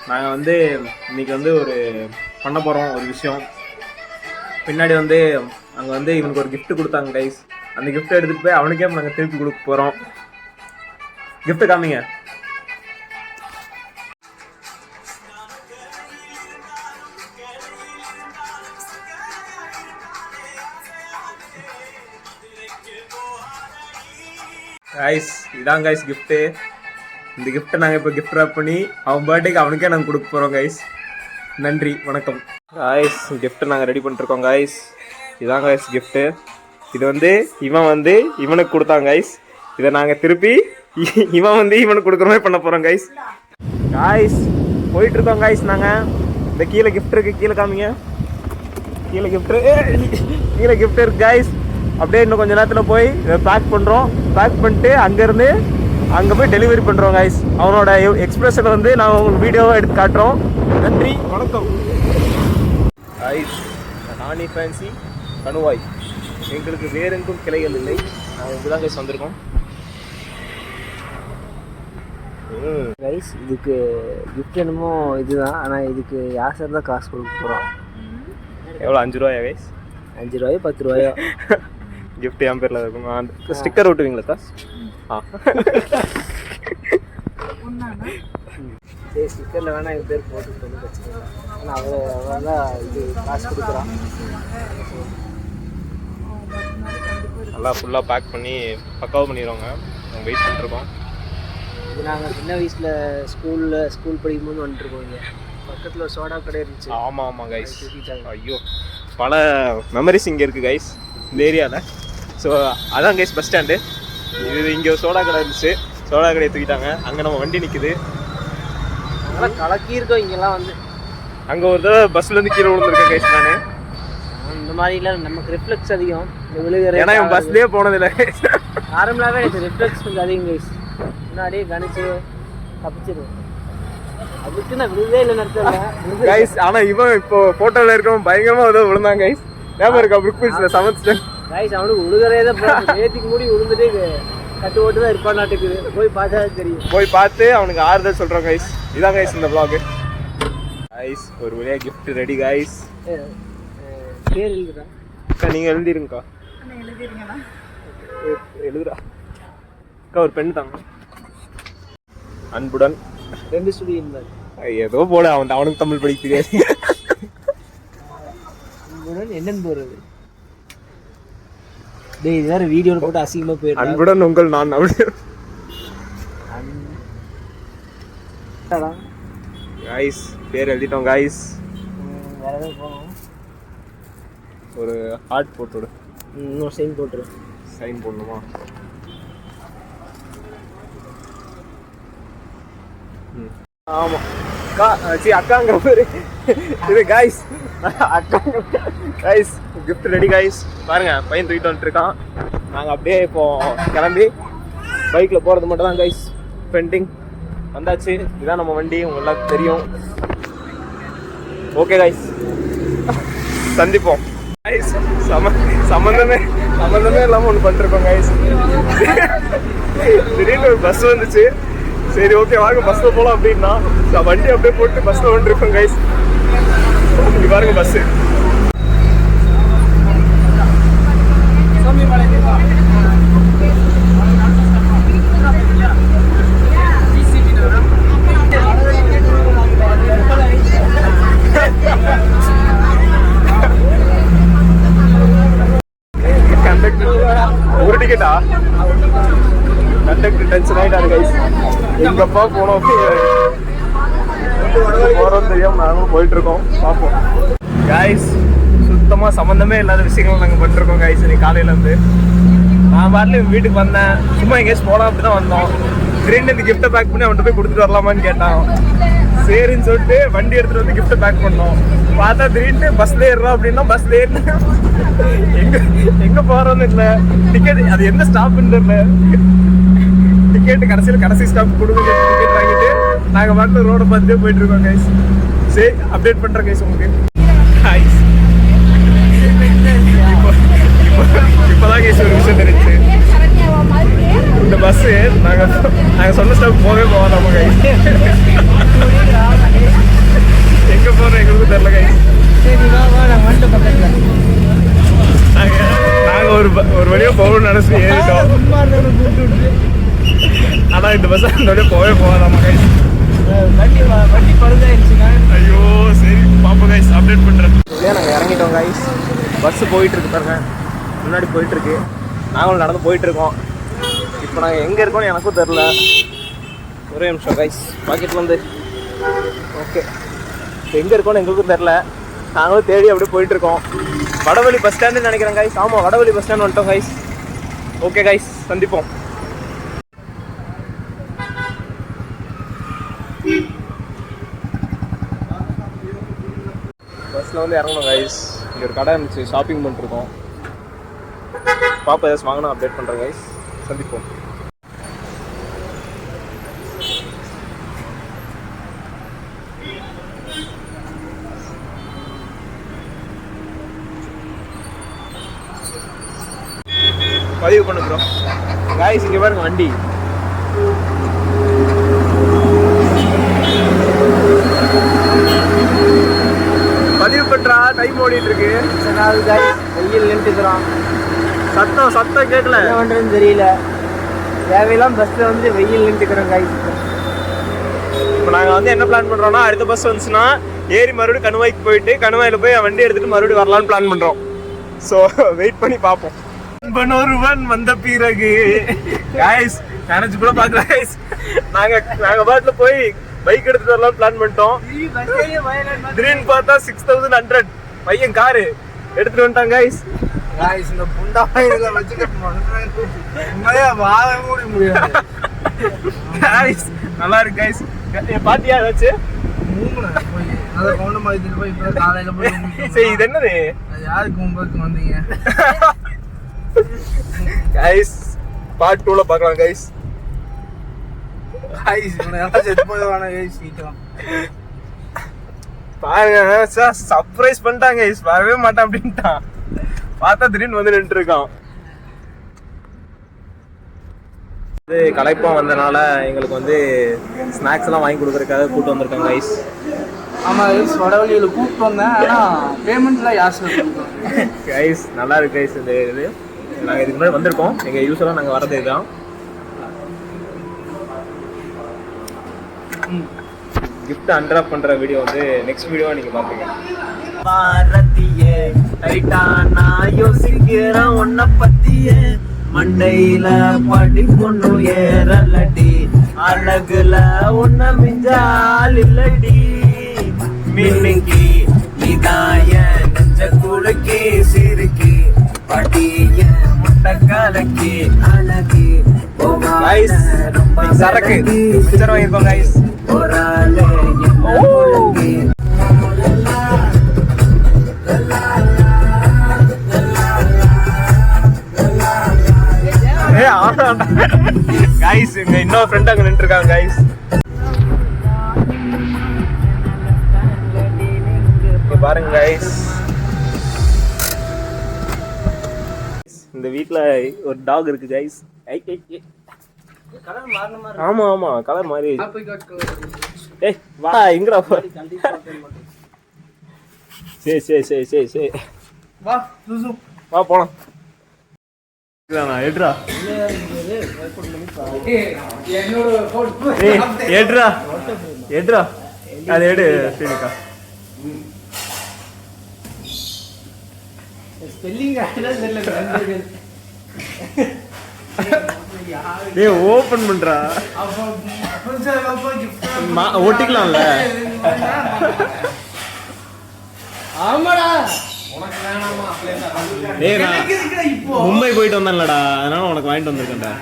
நாங்கள் வந்து இன்னைக்கு வந்து ஒரு பண்ண போகிறோம் ஒரு விஷயம். பின்னாடி வந்து அங்கே வந்து இவனுக்கு ஒரு கிஃப்ட் கொடுத்தாங்க கைஸ். அந்த கிஃப்ட்டை எடுத்துகிட்டு போய் அவனுக்கே நாங்கள் திருப்பி கொடுக்க போகிறோம். கிஃப்ட்டு காமிங்க. கைஸ் இதான் கைஸ் கிஃப்ட்டு. இந்த கிஃப்ட்டை நாங்கள் இப்போ கிஃப்ட் ரேப் பண்ணி அவன் பர்த்டேக்கு அவனுக்கே நாங்கள் கொடுக்க போகிறோம் கைஸ். நன்றி, வணக்கம் கைஸ். கிஃப்ட்டு நாங்கள் ரெடி பண்ணிட்டுருக்கோம் கைஸ். இதான் கைஸ் கிஃப்ட்டு. இது வந்து இவன் வந்து இவனுக்கு கொடுத்தாங்க கைஸ். இதை நாங்கள் திருப்பி இவன் வந்து இவனுக்கு கொடுக்குற மாதிரி பண்ண போகிறோம் கைஸ். கைஸ் போயிட்டுருக்கோம் கைஸ். நாங்கள் இந்த கீழே கிஃப்ட் இருக்குது, கீழே காமிங்க. கீழே கிஃப்ட் இருக்கு கைஸ். அப்படியே இன்னும் கொஞ்சம் நேரத்தில் போய் இதை பேக் பண்ணுறோம். பேக் பண்ணிட்டு அங்கேருந்து அங்கே போய் டெலிவரி பண்ணுறோம் கைஸ். அவனோட எக்ஸ்பிரஷனை வந்து நான் உங்களுக்கு வீடியோவாக எடுத்து காட்டுறோம். நன்றி, வணக்கம் கைஸ். நானி ஃபேன்சி கணுவாய், எங்களுக்கு வேறு எங்கும் கிளைகள் இல்லை. நாங்கள் இங்கே தான் கைஸ் வந்திருக்கோம் கைஸ். இதுக்கு கிஃப்ட் என்னமோ இதுதான், ஆனால் இதுக்கு யாசர் தான் காசு கொடுக்க போகிறோம். எவ்வளோ? 5 ரூபாயா கைஸ்? 5 ரூபாயோ 10 ரூபாயோ கிஃப்ட் என் பேரில் இருக்கும். அந்த ஸ்டிக்கர் ஒட்டுவீங்களா காஸ்? சரி, ஸ்டிக்கரில் வேணால் என் பேர் போட்டு சொல்லி வச்சுக்கலாம். ஆனால் அவ்வளோ தான் இது காசு கொடுக்குறான். நல்லா ஃபுல்லாக பேக் பண்ணி பக்காவாக பண்ணிடுவாங்க. நாங்கள் வெயிட் பண்ணிட்டுருக்கோம். இது நாங்கள் சின்ன வயசில் ஸ்கூல் படிக்கும்போது வந்துட்டுருக்கோம். இங்கே பக்கத்தில் ஒரு சோடா கடை இருந்துச்சு. ஆமாம் கைஸ். ஐயோ, பல மெமரிஸ் இங்கே இருக்குது கைஸ் இந்த ஏரியாவில். ஸோ அதான் கைஸ் பஸ் ஸ்டாண்டு. இது இங்கே ஒரு சோடா கடை இருந்துச்சு, சோடா கடையை தூக்கிட்டாங்க. அங்கே நம்ம வண்டி நிற்குது. அதெல்லாம் கலக்கியிருக்கோம் இங்கெல்லாம் வந்து. அங்கே ஒரு தடவை பஸ்லேருந்து கீழே விழுந்துருக்கேன் கைஸ். நான் இந்த மாதிரிலாம் நமக்கு ரிஃப்ளெக்ஸ் அதிகம் விழுகிற, ஏன்னா என் பஸ்லேயே போனதில்லை. நார்மலாகவே எனக்கு ரிஃப்ளெக்ஸ் கொஞ்சம் அதிகம் கைஸ். முன்னாடியே கணிச்சு தப்பிச்சிருவேன். அதுக்கு நான் விழுதே இல்லை நடத்தல கைஸ். ஆனால் இவன் இப்போ ஃபோட்டோவில் இருக்கவன் பயங்கரமாக ஏதோ விழுந்தான் கைஸ். ஞாபகம் இருக்கா? புக் சமத்துட்டேன் கைஸ். அவனுக்கு விழுகிறதே தான் நேற்றுக்கு மூடி விழுந்துட்டு கட்டு ஓட்டு தான் இருப்பான் நாட்டுக்கு. போய் பார்த்தா தெரியும். போய் பார்த்து அவனுக்கு ஆறுதல் சொல்கிறோம் கைஸ். இதான் கைஸ் இந்த vlog கைஸ். ஒரு வழியாக கிஃப்ட் ரெடி கைஸ். பேர் எழுதுறா அக்கா, நீங்கள் எழுதிருங்கக்கா. எழுதுறா அக்கா. ஒரு பெண் தாங்க. அன்புடன் 2 ஸ்டூடியோ ஏதோ போல. அவனுக்கு தமிழ் படிக்க தெரியாது. அன்புடன் என்னன்னு போகிறது? டேய், இது வேற வீடியோவில் போட்டு அசிங்கமாக போயிடும். அன்புடன் உங்கள் நான் அப்படி கைஸ். பேர் எழுதிட்டோம் கைஸ். வேற ஏதாவது போகணும். ஒரு ஹார்ட் போட்டுவிடு. இன்னும் சைன் போட்டுரு. சைன் போடணுமா? ஆமாம் அக்கா. அக்காங்கிற பேர் இது கைஸ். அக்கா கைஸ். Gift ready guys. பாருங்க, பையன் தூக்கிட்டு வந்துட்டுருக்கான். நாங்கள் அப்படியே இப்போ கிளம்பி பைக்கில் போகிறது மட்டும் தான் கைஸ் பெண்டிங். வந்தாச்சு. இதுதான் நம்ம வண்டி, உங்க எல்லாருக்கும் தெரியும். ஓகே கைஸ், சந்திப்போம் கைஸ். சம்மந்தமே இல்லாமல் ஒன்று பண்ணிருக்கோம் கைஸ். திடீர்னு ஒரு பஸ் வந்துச்சு. சரி ஓகே வாங்க பஸ்ஸில் போகலாம் அப்படின்னா வண்டி அப்படியே போட்டு பஸ்ஸில் வந்துருக்கோம் கைஸ். இங்கே பாருங்க பஸ்ஸு. ஒரு டிக்கெட்டா? கண்டக்டர் டென்ஷன் ஆகிட்டாரு கைஸ். எங்கப்பா போனோம் போகிறோம் தெரியாமல் நாங்களும் போயிட்டுருக்கோம். பார்ப்போம் கைஸ். சுத்தமாக சம்மந்தமே இல்லாத விஷயங்கள் நாங்கள் பண்ணிருக்கோம் கைஸ். இன்னைக்கு காலையிலேருந்து நான் பாட்டில் வீட்டுக்கு வந்தேன். சும்மா எங்கேயாச்சும் போகலாம் அப்படி தான் வந்தோம். திடீர்னு இந்த கிஃப்ட்டை பேக் பண்ணி அவன்கிட்ட போய் கொடுத்துட்டு வரலாமான்னு கேட்டான். சரின்னு சொல்லிட்டு வண்டி எடுத்துகிட்டு வந்து கிஃப்ட்டை பேக் பண்ணோம். பார்த்தா திடீர்னு பஸ்ல ஏறுறோம் அப்படின்னா பஸ்ல ஏறி எங்கே போகிறோன்னு இல்லை. டிக்கெட் அது எந்த ஸ்டாப்புன்னு தெரியல. டிக்கெட்டு கடைசி ஸ்டாப் கொடுங்க. டிக்கெட் வாங்கிட்டு நாங்கள் பாட்டில் ரோடை பார்த்துட்டே போயிட்டுருக்கோம் கைஸ். சரி அப்டேட் பண்ணுறேன் கைஸ் உங்களுக்கு. கைஸ் இப்போதான் கைஸ் ஒரு விஷயம் தெரிஞ்சு. இந்த பஸ்ஸு நாங்கள் சொன்ன ஸ்டாப் போகவே போகாதாம கைஸ். ஒரு வழியா போகணும்னு நினைச்சு ஏறிட்டோம். ஆனா இந்த பஸ் அந்த வழியா போகவே போகாதாமா கைஸ். வண்டி பழுதாயிருச்சுங்க. ஐயோ சரி பாப்போம் கைஸ், அப்டேட் பண்றேன். நாங்கள் இறங்கிட்டோம் கைஸ். பஸ் போயிட்டு இருக்கு பாருங்க, முன்னாடி போயிட்டு இருக்கு. நாங்களும் நடந்து போயிட்டு இருக்கோம். இப்போ நாங்கள் எங்கே இருக்கோம்னு எனக்கும் தெரில. ஒரே நிமிஷம் கைஸ், பாக்கெட் வந்து ஓகே. இப்போ எங்கே இருக்கோன்னு எங்களுக்கும் தெரில. நாங்களும் தேடி அப்படியே போயிட்டு இருக்கோம். வடவழி பஸ் ஸ்டாண்டுன்னு நினைக்கிறேன் கைஸ். ஆமாம், வடவழி பஸ் ஸ்டாண்ட் வந்துட்டோம் கைஸ். ஓகே கைஸ், சந்திப்போம். பஸ்ஸில் வந்து இறங்கணும் கைஸ். இங்கே ஒரு கடை இருந்துச்சு, ஷாப்பிங் பண்ணிட்டுருக்கோம். பாப்பா ஏதாச்சும் வாங்கினா அப்டேட் பண்ணுறேன் கைஸ். சந்திப்போம். பதிவு பண்ணுறோம் கைஸ். இங்கே பாருங்க வண்டி. பதிவு பண்றா, டைம் ஓடிட்டு இருக்கு. வெயில் நின்றுக்கிறோம். சத்தம் கேட்கல, என்ன பண்றதுன்னு தெரியல. தேவையெல்லாம் பஸ்ல வந்து வெயில் நின்றுக்கிறோம் கைஸ். இப்போ நாங்கள் வந்து என்ன பிளான் பண்ணுறோம்னா, அடுத்த பஸ் வந்துச்சுன்னா ஏறி மறுபடியும் கணுவாய்க்கு போயிட்டு கணுவாயில் போய் வண்டி எடுத்துட்டு மறுபடியும் வரலான்னு பிளான் பண்ணுறோம். ஸோ வெயிட் பண்ணி பார்ப்போம். ஒருவன் வந்த பிறகு கைஸ் நினைச்சு கூட பார்க்கல கைஸ். நாங்கள் பாட்டில் போய் பைக் எடுத்துட்டு வரலாம்னு பிளான் பண்ணிட்டோம். திடீர்னு பார்த்தா 6100 பையன் காரு எடுத்துட்டு வந்துட்டாங்க கைஸ். இந்த புண்டாவை வாழ முடியாது. நல்லா இருக்கு கைஸ். பாத்தியா ஏதாச்சும்? சரி, இது என்னது? யாருக்கு உங்களுக்கு வந்தீங்க கைஸ்? பார்ட் 2ல பார்க்கலாம் கைஸ். பாருங்க சார், சர்ப்ரைஸ் பண்ணிட்டாங்க கைஸ். வரவே மாட்டான் அப்படின்ட்டான். பார்த்தா திடீர்னு வந்து நின்று இருக்கான். களைப்பா வந்தனால எங்களுக்கு வந்து ஸ்நாக்ஸ் எல்லாம் வாங்கி கொடுக்கறதுக்காக கூட்டு வந்திருக்காங்க கைஸ். ஆமாம் கைஸ், வடவழியில் கூப்பிட்டு வந்தேன். ஆனால் பேமெண்ட்லாம் யார் கைஸ் நல்லா இருக்கு கைஸ். இந்த இது நாங்கள் இதுக்கு முன்னாடி வந்திருக்கோம். எங்கள் யூஸ்வலாக நாங்கள் வரது இதுதான். கிஃப்ட் அன்ராப் பண்ற வீடியோ வந்து நெக்ஸ்ட் வீடியோ நீங்க பாப்பீங்க. பாரதியே ரைட்டா நான் யோசிக்கிறேன் உன்னை பத்தியே. மண்டையில படி பொண்ணு ஏறலடி, அழகுல உன்னை மிஞ்சால் இல்லடி. மின்னுக்கி நிதாய நெஞ்ச குலுக்கி சிறுக்கி படிய முட்டை கலக்கி அழகி. கைஸ் சரக்கு பிக்சர் வாங்கிருக்கோம் கைஸ். கைஸ் இங்க இன்னொரு ஃப்ரெண்ட் அங்க நின்று இருக்காங்க கைஸ். பாருங்க கைஸ், இந்த வீட்ல ஒரு டாக் இருக்கு கைஸ். ஆமா ஆமா கலர் மாதிரி. ஏய் வா இங்கடா. சரி சரி சரி சரி சரி வா சுசு வா போலாம். எடுறா எடுறா எடுறா அது எடு ஸ்ரீனிகா. ஸ்பெல்லிங் டேய் ஓபன் பண்றா. ஓட்டிக்கலாம்ல. ஆமாடா, டேய் நான் மும்பை போயிட்டு வந்தேன்லடா, அதனால உனக்கு வாங்கிட்டு வந்திருக்கேன்டா.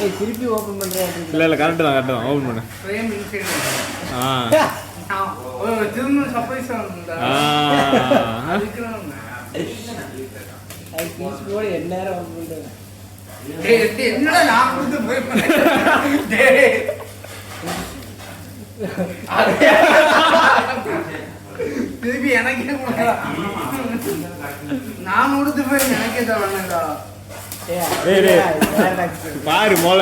ஏய் திருப்பி ஓபன் பண்றேன். இல்ல இல்ல கரெக்ட் தான் ஓபன் பண்ணு. Frame inside. திரும்ப சர்ப்ரைஸ் ஆகும்டா. ஐ பீஸ் போட என்ன நேரம் ஓபன் பண்றேன். டேய் என்னடா நான் வந்து போய் பண்ணேன். டேய் திருப்பி எனக்கே நான் முடித்து போய் எனக்கே தரணும்டா. பாரு மோல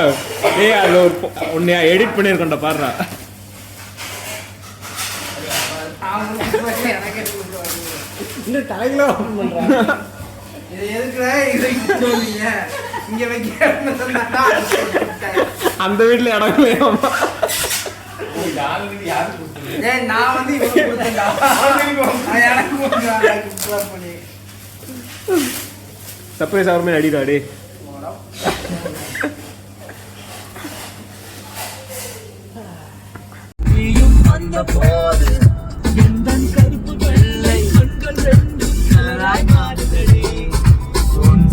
அதுல ஒரு ஒன்னு எடிட் பண்ணிருக்கோம்டா பாருடா. இன்னும் தலைகளை ஓப்பன் பண்ணுறாங்க. இது எதுக்குடா இதை சொன்னீங்க? இங்க வைக்க சொன்னா அந்த வீட்டுல இடம் இல்லையாமா? ஏய் நான் வந்து இவனுக்கு கொடுத்தேன்டா. நான் எனக்கு கொடுத்தேன்டா கிஃப்ட் பண்ணி. சர்ப்ரைஸ் ஆகிற மாதிரி அடிடா டே.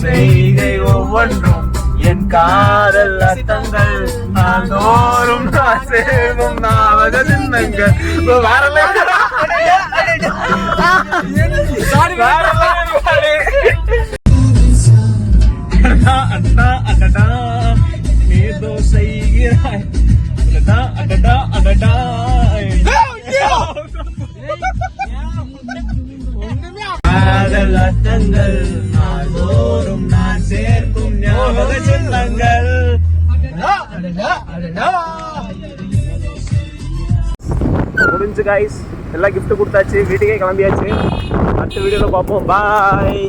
செய்கை ஒவ்வொன்றும் என் காதல் அர்த்தங்கள் நாள்தோறும் நான் சேர்வும் ஞாபக சின்னங்கள். வேற அடடா அடடா ஏதோ செய்கிறாய் அடடா அடடா அடடா. காதல் அர்த்தங்கள் நாள்தோறும் நான் சேர்க்கும் ஞாபக சின்னங்கள். முடிஞ்சு கைஸ், எல்லாம் gift கொடுத்தாச்சு, வீட்டுக்கே கிளம்பியாச்சு. அடுத்த வீடியோல பார்ப்போம். பாய்.